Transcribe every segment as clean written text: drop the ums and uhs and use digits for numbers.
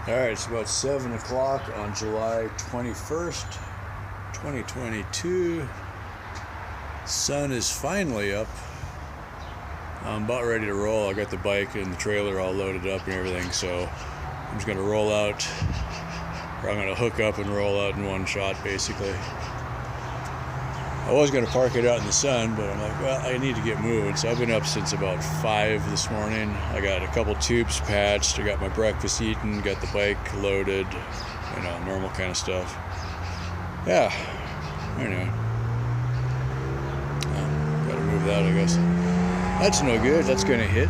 Alright, it's about 7 o'clock on July 21st, 2022. Sun is finally up. I'm about ready to roll. I got the bike and the trailer all loaded up and everything, so I'm just going to roll out, or I'm going to hook up and roll out in one shot, basically. I was going to park it out in the sun, but I'm like, well, I need to get moving. So I've been up since about 5 this morning. I got a couple tubes patched. I got my breakfast eaten, got the bike loaded, normal kind of stuff. Yeah, anyway. Gotta move that, I guess. That's no good. That's going to hit.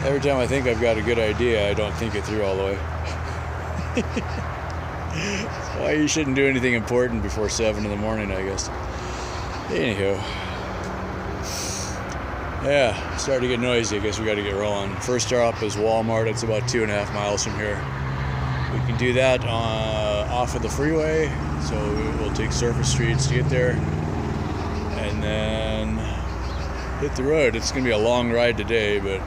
Every time I think I've got a good idea, I don't think it through all the way. That's why you shouldn't do anything important before 7 in the morning, I guess. Anyhow. Yeah, starting to get noisy. I guess we got to get rolling. First stop is Walmart. It's about 2.5 miles from here. We can do that off of the freeway, so we'll take surface streets to get there. And then hit the road. It's going to be a long ride today, but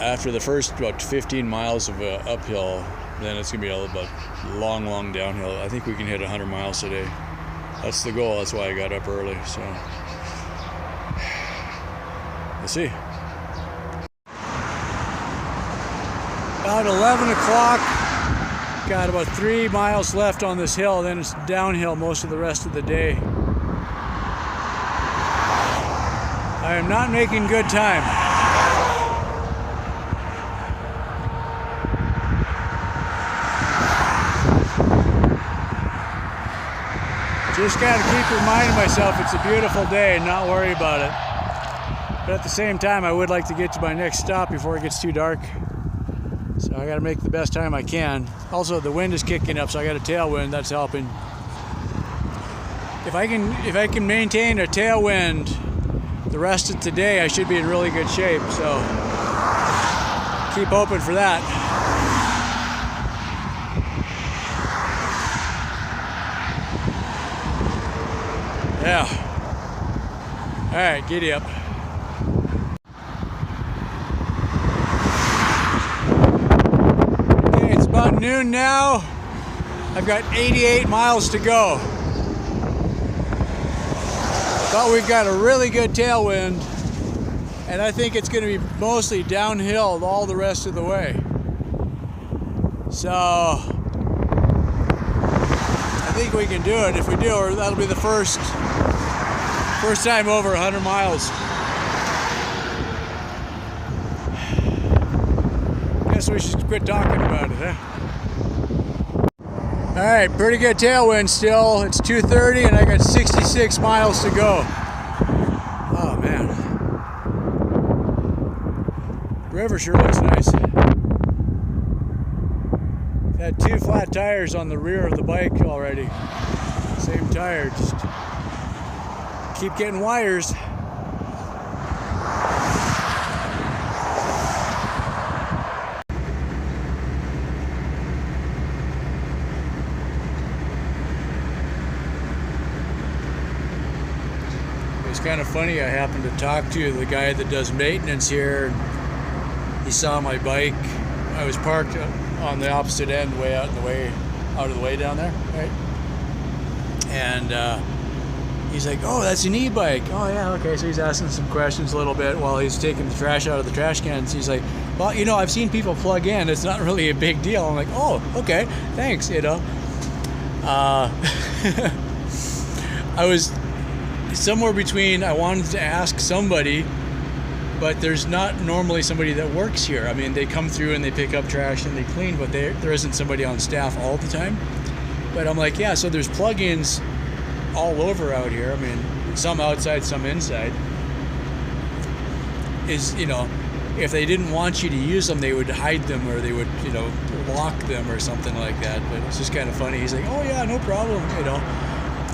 after the first about 15 miles of uphill, then it's going to be a long downhill. I think we can hit 100 miles today. That's the goal. That's why I got up early. So we'll see. About 11 o'clock. Got about 3 miles left on this hill. Then it's downhill most of the rest of the day. I am not making good time. Just gotta keep reminding myself it's a beautiful day and not worry about it. But at the same time, I would like to get to my next stop before it gets too dark. So I gotta make the best time I can. Also, the wind is kicking up, so I got a tailwind that's helping. If I can maintain a tailwind the rest of today, I should be in really good shape. So keep hoping for that. Yeah. All right, giddy up. Okay, it's about noon now. I've got 88 miles to go. But we've got a really good tailwind, and I think it's going to be mostly downhill all the rest of the way. So I think we can do it. If we do, that'll be the first time over 100 miles. Guess we should quit talking about it, huh? All right, pretty good tailwind still. It's 2:30 and I got 66 miles to go. Oh man. The river sure looks nice. Had 2 flat tires on the rear of the bike already. Same tire, just keep getting wires. It's kind of funny, I happened to talk to the guy that does maintenance here. He saw my bike. I was parked on the opposite end, way out of the way down there, right? And he's like, oh, that's an e-bike. Oh yeah, okay. So he's asking some questions a little bit while he's taking the trash out of the trash cans. He's like, well, I've seen people plug in. It's not really a big deal. I'm like, oh, okay, thanks. I was somewhere between, I wanted to ask somebody, but there's not normally somebody that works here. I mean, they come through and they pick up trash and they clean, but there isn't somebody on staff all the time. But I'm like, yeah, so there's plug-ins all over out here. I mean, some outside, some inside. If they didn't want you to use them, they would hide them, or they would, lock them or something like that. But it's just kind of funny. He's like, oh yeah, no problem,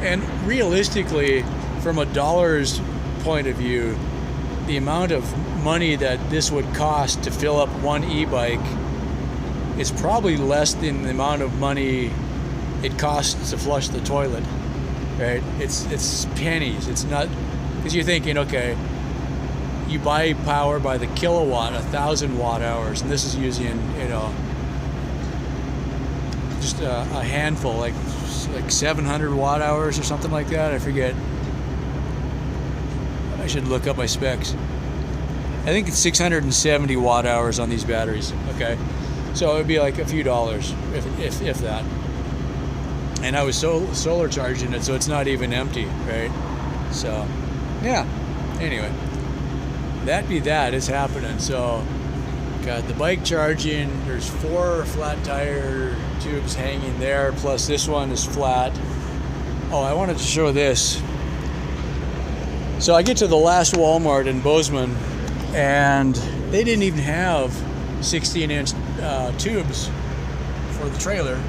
And realistically, from a dollar's point of view, the amount of money that this would cost to fill up one e-bike is probably less than the amount of money it costs to flush the toilet. Right? It's pennies. It's not, because you're thinking, okay, you buy power by the kilowatt, 1,000 watt hours, and this is using, you know, just a handful, like 700 watt hours or something like that. I forget. I should look up my specs. I think it's 670 watt hours on these batteries. Okay, so it would be like a few dollars, if that. And I was solar charging it, so it's not even empty, right? So, yeah. Anyway, it's happening. So, got the bike charging. There's 4 flat tire tubes hanging there, plus this one is flat. Oh, I wanted to show this. So I get to the last Walmart in Bozeman, and they didn't even have 16-inch tubes for the trailer.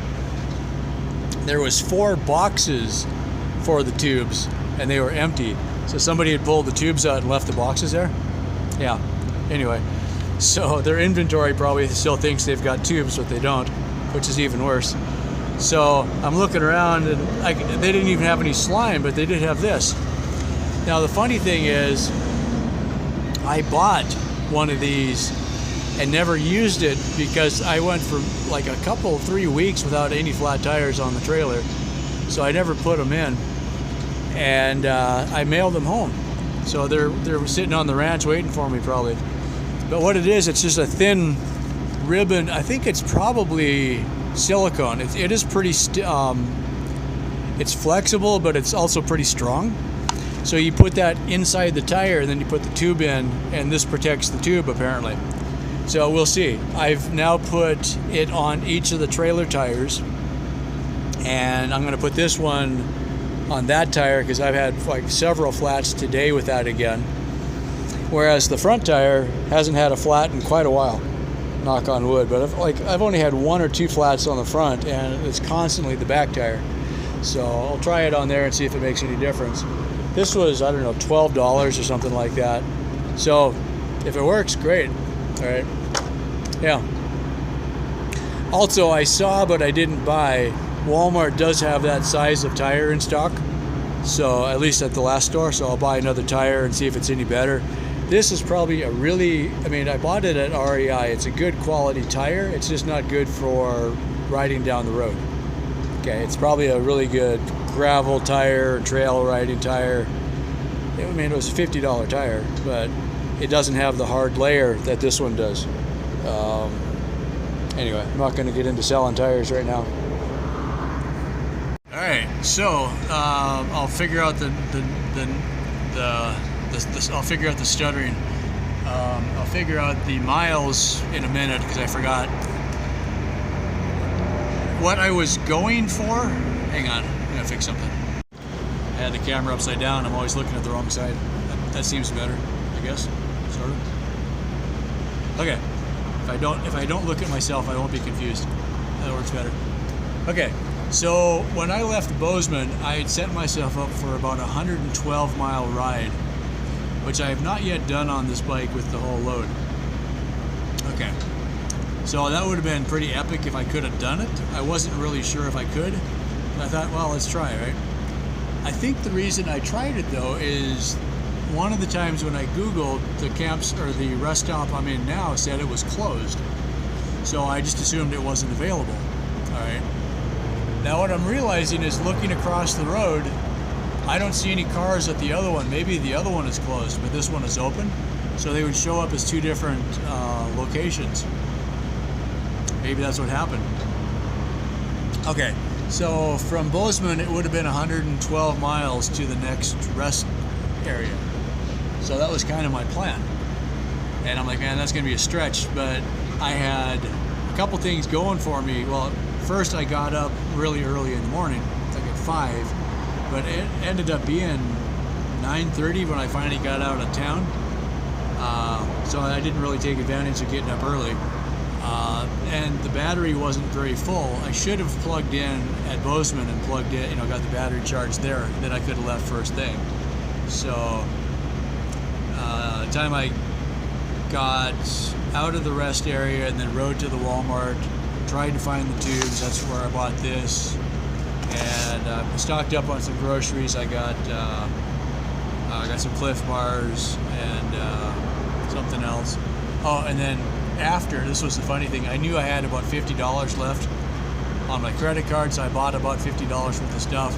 There was 4 boxes for the tubes, and they were empty. So somebody had pulled the tubes out and left the boxes there. Yeah. Anyway, so their inventory probably still thinks they've got tubes, but they don't, which is even worse. So I'm looking around, and they didn't even have any slime, but they did have this. Now the funny thing is, I bought one of these and never used it because I went for like 3 weeks without any flat tires on the trailer, so I never put them in, and I mailed them home. So they're sitting on the ranch waiting for me probably. But what it is, it's just a thin ribbon. I think it's probably silicone. It is pretty it's flexible, but it's also pretty strong. So you put that inside the tire, and then you put the tube in, and this protects the tube apparently. So we'll see. I've now put it on each of the trailer tires, and I'm going to put this one on that tire because I've had like several flats today with that again. Whereas the front tire hasn't had a flat in quite a while, knock on wood. But I've only had 1 or 2 flats on the front, and it's constantly the back tire. So I'll try it on there and see if it makes any difference. This was, I don't know, $12 or something like that. So if it works, great. All right. Yeah. Also, I saw, but I didn't buy, Walmart does have that size of tire in stock. So at least at the last store. So I'll buy another tire and see if it's any better. This is probably I bought it at REI. It's a good quality tire. It's just not good for riding down the road. Okay, it's probably a really good gravel tire, trail riding tire. It was a $50 tire, but it doesn't have the hard layer that this one does. Anyway, I'm not going to get into selling tires right now. All right, so I'll figure out I'll figure out the stuttering. I'll figure out the miles in a minute because I forgot what I was going for. Hang on, I'm gonna fix something. I had the camera upside down. I'm always looking at the wrong side. That seems better, I guess. Sort of. Okay. If I don't look at myself, I won't be confused. That works better. Okay. So when I left Bozeman, I had set myself up for about a 112-mile ride, which I have not yet done on this bike with the whole load. Okay. So that would have been pretty epic if I could have done it. I wasn't really sure if I could. I thought, well, let's try, right? I think the reason I tried it though is one of the times when I Googled the camps or the rest stop I'm in now said it was closed. So I just assumed it wasn't available. All right. Now what I'm realizing is looking across the road, I don't see any cars at the other one. Maybe the other one is closed, but this one is open. So they would show up as 2 different locations. Maybe that's what happened. Okay, so from Bozeman, it would have been 112 miles to the next rest area. So that was kind of my plan. And I'm like, man, that's going to be a stretch. But I had a couple things going for me. Well, first I got up really early in the morning, like at 5. But it ended up being 9:30 when I finally got out of town. So I didn't really take advantage of getting up early. And the battery wasn't very full. I should have plugged in at Bozeman and plugged in, got the battery charged there. Then I could have left first thing. So the time I got out of the rest area and then rode to the Walmart, tried to find the tubes. That's where I bought this. And stocked up on some groceries. I got some Cliff Bars and miles. Oh, and then after, this was the funny thing, I knew I had about $50 left on my credit card, so I bought about $50 worth of stuff.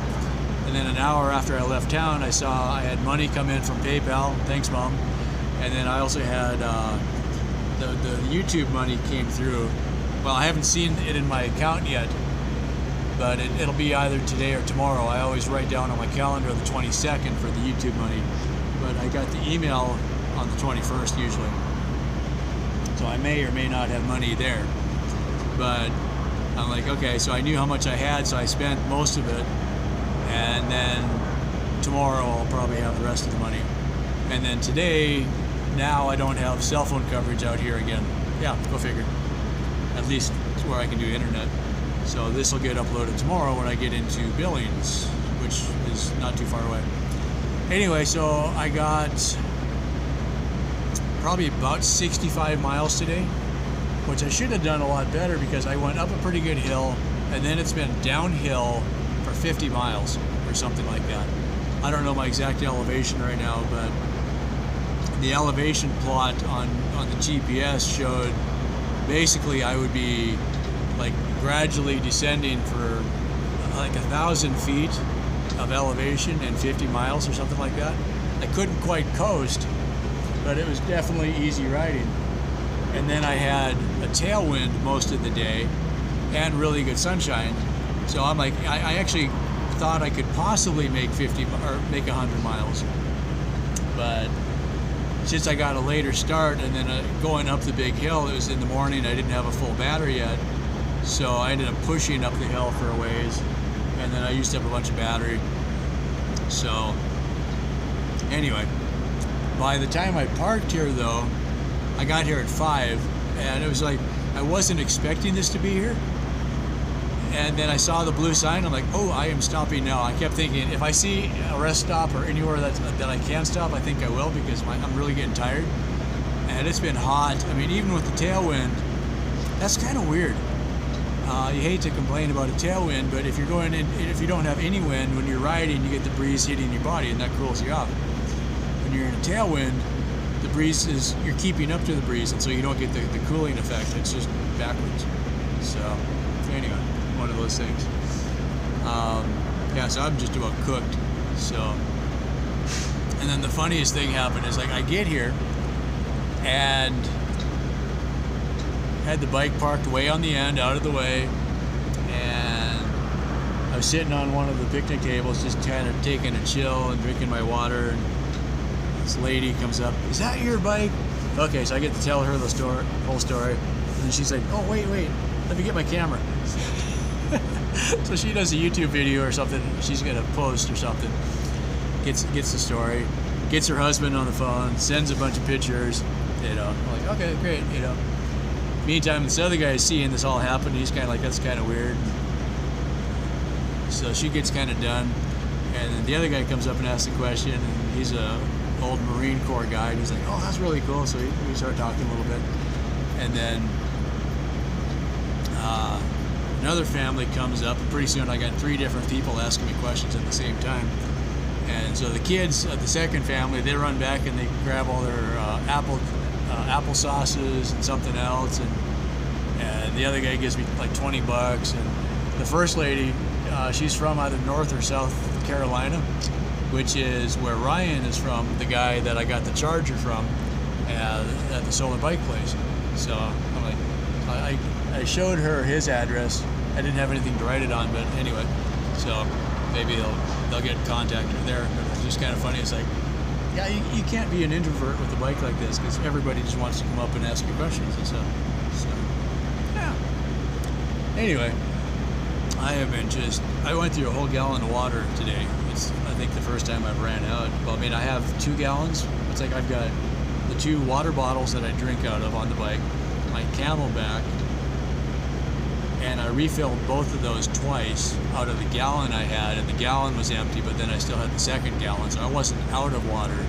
And then an hour after I left town, I saw I had money come in from PayPal. Thanks, Mom. And then I also had the YouTube money came through. Well, I haven't seen it in my account yet, but it'll be either today or tomorrow. I always write down on my calendar the 22nd for the YouTube money, but I got the email on the 21st usually. So I may or may not have money there. But I'm like, okay, so I knew how much I had, so I spent most of it. And then tomorrow I'll probably have the rest of the money. And then today, now I don't have cell phone coverage out here again. Yeah, go figure. At least it's where I can do internet. So this will get uploaded tomorrow when I get into Billings, which is not too far away. Anyway, so I got probably about 65 miles today, which I should have done a lot better because I went up a pretty good hill and then it's been downhill for 50 miles or something like that. I don't know my exact elevation right now, but the elevation plot on the GPS showed basically I would be like gradually descending for like 1,000 feet of elevation in 50 miles or something like that. I couldn't quite coast, but it was definitely easy riding. And then I had a tailwind most of the day and really good sunshine. So I'm like, I actually thought I could possibly make 100 miles. But since I got a later start and then going up the big hill, it was in the morning, I didn't have a full battery yet. So I ended up pushing up the hill for a ways, and then I used up a bunch of battery. So anyway, by the time I parked here though, I got here at 5, and it was like, I wasn't expecting this to be here. And then I saw the blue sign, I'm like, oh, I am stopping now. I kept thinking, if I see a rest stop or anywhere that I can stop, I think I will, because I'm really getting tired. And it's been hot. I mean, even with the tailwind, that's kind of weird. You hate to complain about a tailwind, but if you're going in, if you don't have any wind, when you're riding, you get the breeze hitting your body, and that cools you off. When you're in a tailwind, the breeze is, you're keeping up to the breeze, and so you don't get the cooling effect. It's just backwards. So anyway, one of those things. Yeah, so I'm just about cooked. So, and then the funniest thing happened is, like, I get here and had the bike parked way on the end, out of the way, and I was sitting on one of the picnic tables, just kind of taking a chill and drinking my water, and this lady comes up, is that your bike? Okay, so I get to tell her the whole story, and then she's like, oh, wait, let me get my camera. So she does a YouTube video or something she's gonna post or something, gets the story, gets her husband on the phone, sends a bunch of pictures, I'm like, okay, great, Meantime, this other guy is seeing this all happen. He's kind of like, that's kind of weird. So she gets kind of done, and then the other guy comes up and asks a question, and he's a old Marine Corps guy, and he's like, oh, that's really cool. So we start talking a little bit, and then another family comes up, and pretty soon I got 3 different people asking me questions at the same time. And so the kids of the second family, they run back and they grab all their apple sauces and something else, and the other guy gives me like $20. And the first lady, she's from either North or South Carolina, which is where Ryan is from, the guy that I got the Charger from at the solar bike place. So I'm like, I showed her his address. I didn't have anything to write it on, but anyway, so maybe they'll get in contact with her there. But it's just kind of funny. It's like, yeah, you can't be an introvert with a bike like this, because everybody just wants to come up and ask you questions and stuff. So, yeah. Anyway, I went through a whole gallon of water today. It's, I think, the first time I've ran out. Well, I mean, I have 2 gallons. It's like I've got the 2 water bottles that I drink out of on the bike, my Camelback, and I refilled both of those twice out of the gallon I had, and the gallon was empty, but then I still had the second gallon, so I wasn't out of water.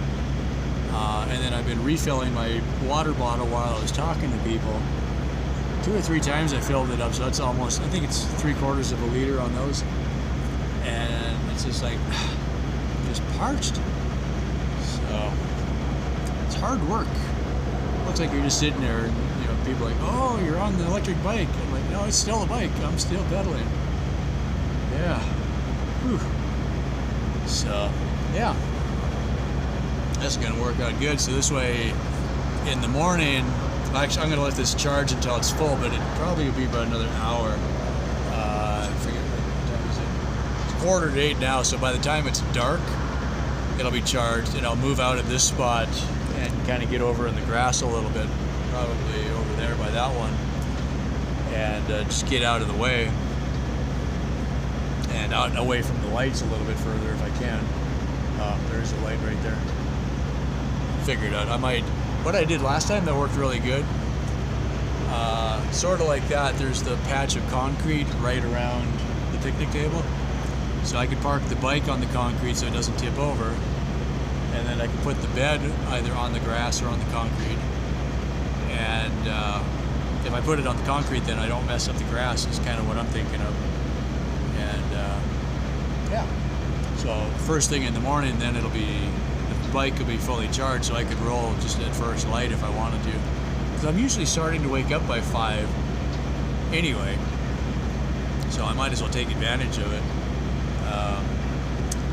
And then I've been refilling my water bottle while I was talking to people. 2 or 3 times I filled it up, so that's almost, I think it's 3/4 of a liter on those. And it's just like, just parched. So, it's hard work. looks like you're just sitting there, and you know, people are like, oh, you're on the electric bike. I'm like, no, it's still a bike. I'm still pedaling. Yeah. Whew. So, yeah. That's going to work out good. So this way, in the morning, actually, I'm going to let this charge until it's full, but it probably will be about another hour. I forget what time is it. It's 7:45 now, so by the time it's dark, it'll be charged, and I'll move out of this spot and kind of get over in the grass a little bit, probably over there by that one, and just get out of the way and out away from the lights a little bit further if I can. There's a light right there. Figured out. I might. What I did last time that worked really good. Sort of like that. There's the patch of concrete right around the picnic table, so I could park the bike on the concrete so it doesn't tip over, and then I could put the bed either on the grass or on the concrete. And if I put it on the concrete, then I don't mess up the grass. Is kind of what I'm thinking of. And yeah. So first thing in the morning, then it'll be. The bike will be fully charged, so I could roll just at first light if I wanted to. Because I'm usually starting to wake up by 5 anyway, so I might as well take advantage of it.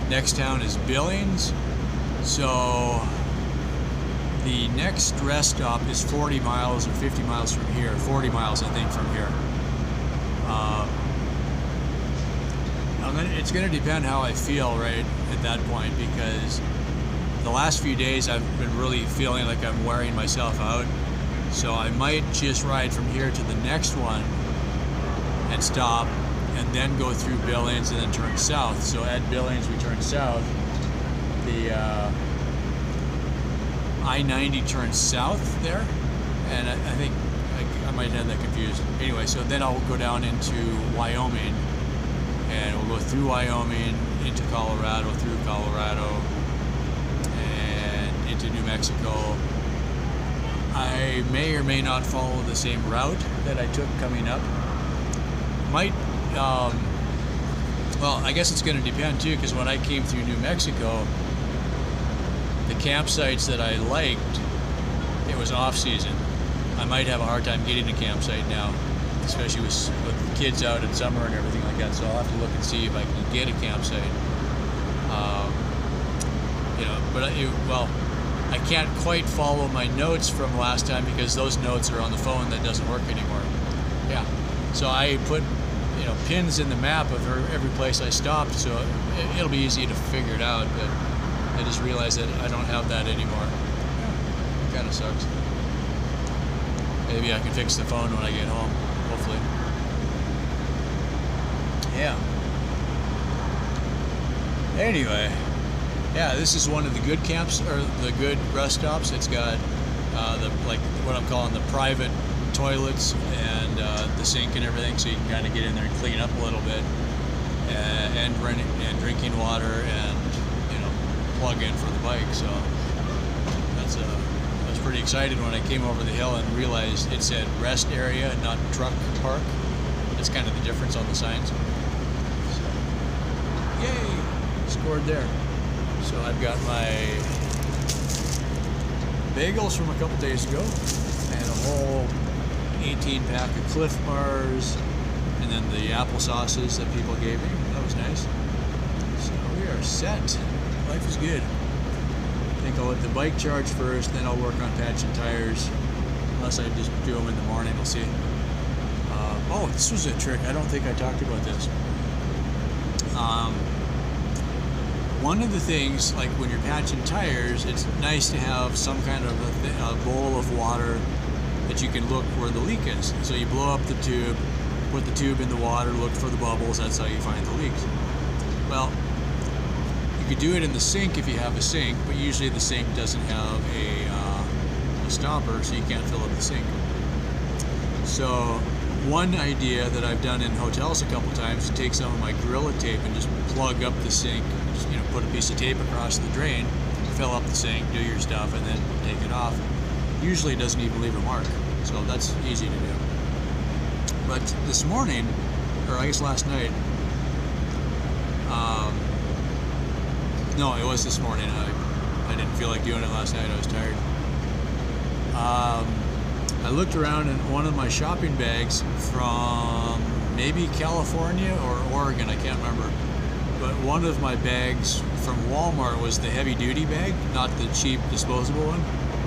Next town is Billings, so the next rest stop is 40 miles or 50 miles from here. 40 miles, I think, from here. It's going to depend how I feel right at that point, because the last few days I've been really feeling like I'm wearing myself out, so I might just ride from here to the next one and stop, and then go through Billings and then turn south. So at Billings we turn south, the I-90 turns south there, and I think I might have that confused. Anyway, so then I'll go down into Wyoming, and we'll go through Wyoming into Colorado, through Colorado, into New Mexico. I may or may not follow the same route that I took coming up. Might, well, I guess it's going to depend too, because when I came through New Mexico, the campsites that I liked, it was off season. I might have a hard time getting a campsite now, especially with the kids out in summer and everything like that, so I'll have to look and see if I can get a campsite. You know, but well, I can't quite follow my notes from last time because those notes are on the phone that doesn't work anymore. Yeah, so I put, you know, pins in the map of every place I stopped, so it'll be easy to figure it out, but I just realized that I don't have that anymore. Yeah, kind of sucks. Maybe I can fix the phone when I get home, hopefully. Yeah. Anyway. Yeah, this is one of the good camps, or the good rest stops. It's got like what I'm calling the private toilets and the sink and everything, so you can kind of get in there and clean up a little bit, and drinking water, and you know, plug in for the bike. So that's I was pretty excited when I came over the hill and realized it said rest area, not truck park. That's kind of the difference on the signs. So, yay! Scored there. So I've got my bagels from a couple days ago, and a whole 18-pack of Cliff Bars, and then the apple sauces that people gave me. That was nice. So we are set. Life is good. I think I'll let the bike charge first, then I'll work on patching tires. Unless I just do them in the morning, we'll see. Oh, this was a trick. I don't think I talked about this. One of the things, like when you're patching tires, it's nice to have some kind of a bowl of water that you can look where the leak is. So you blow up the tube, put the tube in the water, look for the bubbles, that's how you find the leaks. Well, you could do it in the sink if you have a sink, but usually the sink doesn't have a stopper, so you can't fill up the sink. So one idea that I've done in hotels a couple times is take some of my Gorilla Tape and just plug up the sink. Just, you know, put a piece of tape across the drain, fill up the sink, do your stuff, and then take it off. Usually it doesn't even leave a mark, so that's easy to do. But this morning, or I guess last night, no, it was this morning. I didn't feel like doing it last night. I was tired. I looked around in one of my shopping bags from maybe California or Oregon, I can't remember. But one of my bags from Walmart was the heavy duty bag, not the cheap disposable one.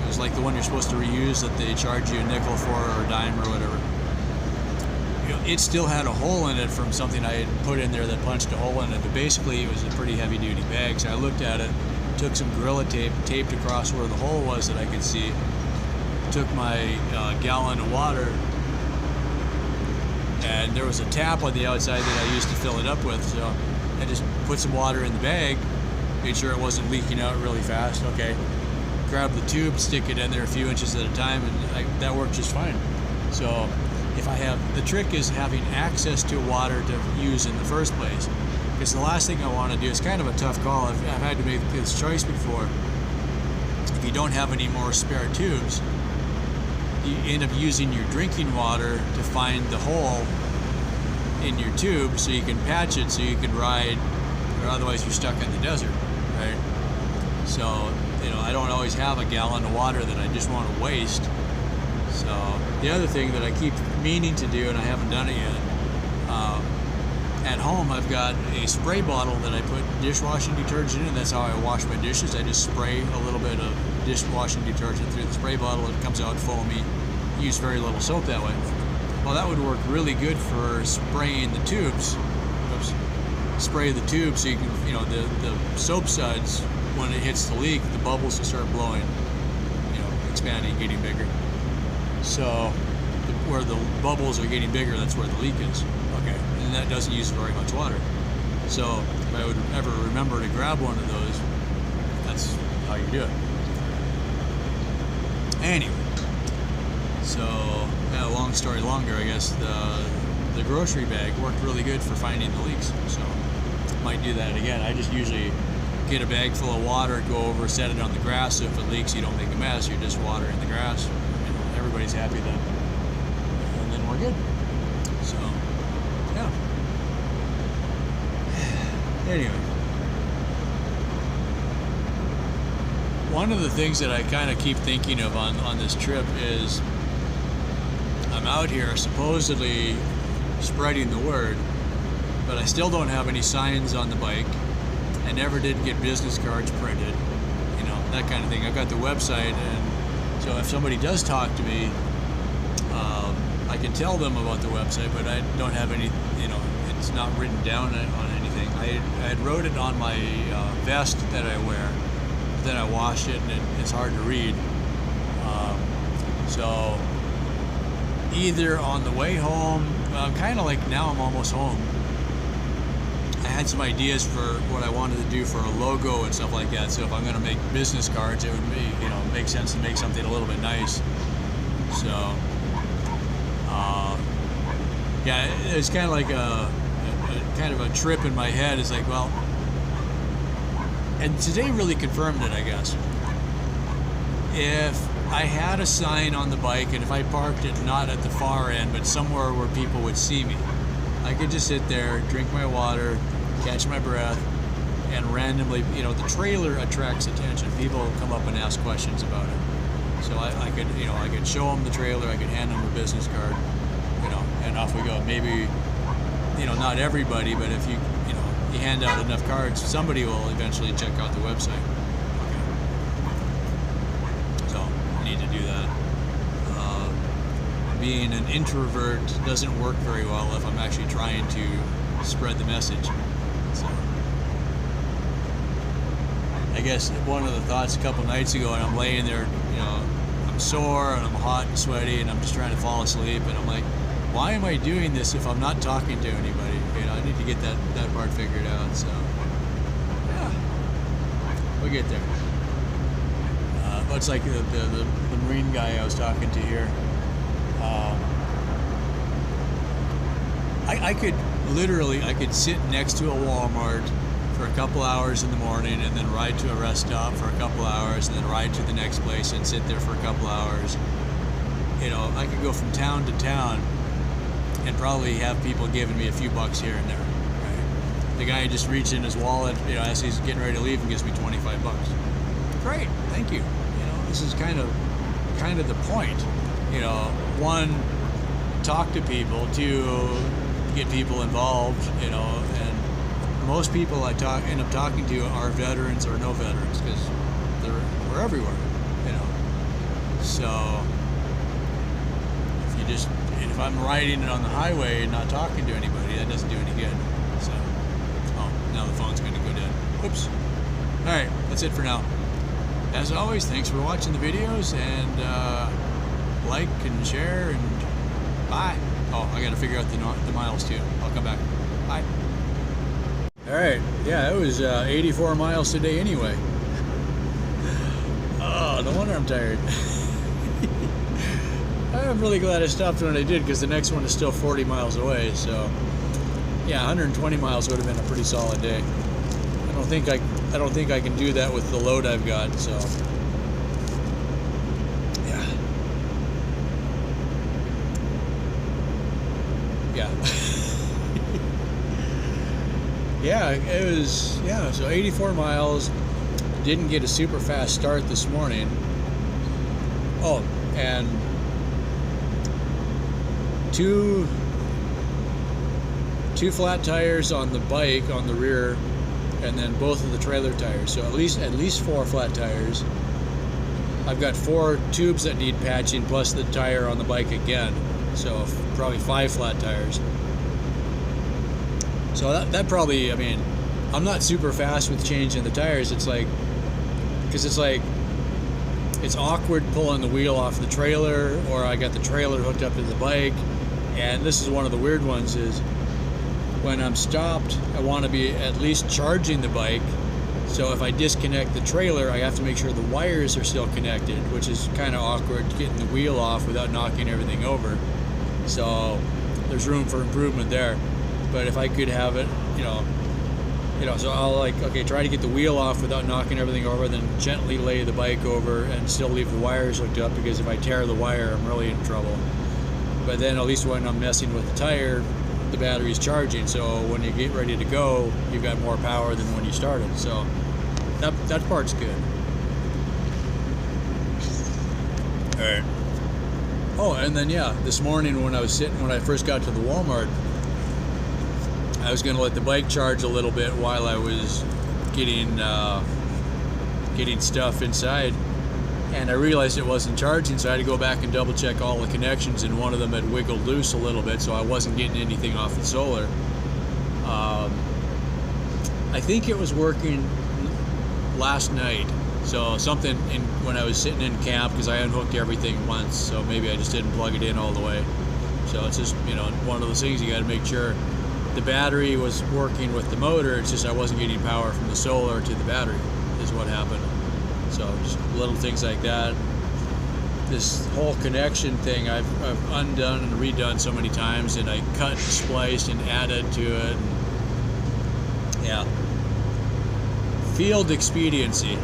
It was like the one you're supposed to reuse that they charge you a nickel for or a dime or whatever. You know, it still had a hole in it from something I had put in there that punched a hole in it, but basically it was a pretty heavy duty bag. So I looked at it, took some Gorilla Tape, taped across where the hole was that I could see, took my gallon of water, and there was a tap on the outside that I used to fill it up with, so I just put some water in the bag, made sure it wasn't leaking out really fast. Okay, grab the tube, stick it in there a few inches at a time, and that worked just fine. So if I have, the trick is having access to water to use in the first place, because the last thing I want to do is kind of a tough call. I've had to make this choice before. If you don't have any more spare tubes, you end up using your drinking water to find the hole in your tube so you can patch it so you can ride, or otherwise you're stuck in the desert, right? So, you know, I don't always have a gallon of water that I just want to waste. So the other thing that I keep meaning to do, and I haven't done it yet, at home I've got a spray bottle that I put dishwashing detergent in. That's how I wash my dishes. I just spray a little bit of dishwashing detergent through the spray bottle. It comes out foamy. Use very little soap that way. Well, that would work really good for spraying the tubes. Oops. Spray the tube so you can, you know, the soap suds, when it hits the leak, the bubbles will start blowing, you know, expanding, getting bigger. So where the bubbles are getting bigger, that's where the leak is. Okay, and that doesn't use very much water. So if I would ever remember to grab one of those, that's how you do it. Anyway, so yeah, long story longer, I guess the grocery bag worked really good for finding the leaks. So might do that again. I just usually get a bag full of water, go over, set it on the grass. So if it leaks, you don't make a mess. You're just watering the grass. You know, everybody's happy then, and then we're good. So yeah. Anyway, one of the things that I kind of keep thinking of on this trip is I'm out here supposedly spreading the word, but I still don't have any signs on the bike. I never did get business cards printed, you know, that kind of thing. I've got the website, and so if somebody does talk to me, I can tell them about the website, but I don't have any, you know, it's not written down on anything. I had wrote it on my vest that I wear, but then I washed it, and it's hard to read. So either on the way home, I'm kind of like, now I'm almost home. I had some ideas for what I wanted to do for a logo and stuff like that. So if I'm going to make business cards, it would be, you know, make sense to make something a little bit nice. So, yeah, it's kind of like a kind of a trip in my head. It's like, well, and today really confirmed it, I guess. If I had a sign on the bike, and if I parked it not at the far end, but somewhere where people would see me, I could just sit there, drink my water, catch my breath, and randomly, you know, the trailer attracts attention. People come up and ask questions about it. So I could, you know, I could show them the trailer, I could hand them a business card, you know, and off we go. Maybe, you know, not everybody, but if you know, you hand out enough cards, somebody will eventually check out the website. Okay. So I need to do that. Being an introvert doesn't work very well if I'm actually trying to spread the message. So I guess one of the thoughts a couple nights ago, and I'm laying there, you know, I'm sore and I'm hot and sweaty and I'm just trying to fall asleep, and I'm like, why am I doing this if I'm not talking to anybody? You know, I need to get that part figured out. So yeah, we'll get there. It's like the Marine guy I was talking to here. I could sit next to a Walmart for a couple hours in the morning and then ride to a rest stop for a couple hours and then ride to the next place and sit there for a couple hours. You know, I could go from town to town and probably have people giving me a few bucks here and there. Right? The guy just reached in his wallet, you know, as he's getting ready to leave and gives me 25 bucks. Great, thank you. You know, this is kind of the point. you know, one, talk to people, two, get people involved, you know, and most people I end up talking to are veterans or no veterans, because we're everywhere, you know. So if I'm riding on the highway and not talking to anybody, that doesn't do any good. So, oh, now the phone's going to go dead. Oops. All right, that's it for now. As always, thanks for watching the videos, and like and share, and bye. Oh, I got to figure out the miles too. I'll come back. Bye. All right, yeah, it was 84 miles today anyway. Oh, no wonder I'm tired. I'm really glad I stopped when I did, because the next one is still 40 miles away. So, yeah, 120 miles would have been a pretty solid day. I don't think I can do that with the load I've got. So, yeah. Yeah, it was, yeah, so 84 miles. Didn't get a super fast start this morning. Oh, and two flat tires on the bike on the rear, and then both of the trailer tires. So at least 4 flat tires. I've got 4 tubes that need patching, plus the tire on the bike again. So probably 5 flat tires. So that probably, I mean, I'm not super fast with changing the tires. It's like, because it's awkward pulling the wheel off the trailer, or I got the trailer hooked up to the bike. And this is one of the weird ones, is when I'm stopped, I want to be at least charging the bike. So if I disconnect the trailer, I have to make sure the wires are still connected, which is kind of awkward, getting the wheel off without knocking everything over. So there's room for improvement there. But if I could have it, you know, so I'll try to get the wheel off without knocking everything over, then gently lay the bike over and still leave the wires hooked up, because if I tear the wire, I'm really in trouble. But then at least when I'm messing with the tire, the battery's charging, so when you get ready to go, you've got more power than when you started. So that part's good. All right. Oh, and then yeah, this morning when I first got to the Walmart, I was going to let the bike charge a little bit while I was getting stuff inside, and I realized it wasn't charging, so I had to go back and double check all the connections, and one of them had wiggled loose a little bit, so I wasn't getting anything off the solar. I think it was working last night, so something when I was sitting in camp, because I unhooked everything once, so maybe I just didn't plug it in all the way. So it's just, you know, one of those things you got to make sure the battery was working with the motor. It's just I wasn't getting power from the solar to the battery is what happened. So just little things like that. This whole connection thing I've undone and redone so many times, and I cut and spliced and added to it. And yeah. Field expediency.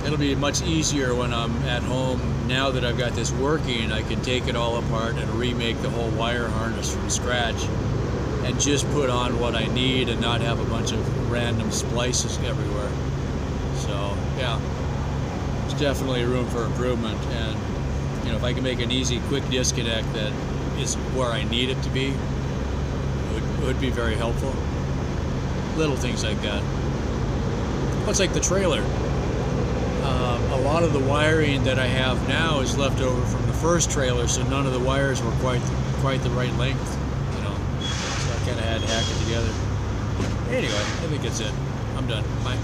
It'll be much easier when I'm at home. Now that I've got this working, I can take it all apart and remake the whole wire harness from scratch, and just put on what I need and not have a bunch of random splices everywhere. So yeah, there's definitely room for improvement, and you know, if I can make an easy, quick disconnect that is where I need it to be, it would be very helpful. Little things like that. It's like the trailer. A lot of the wiring that I have now is left over from the first trailer, so none of the wires were quite the right length. Kind of had to hack it together. Anyway, I think that's it. I'm done. Bye.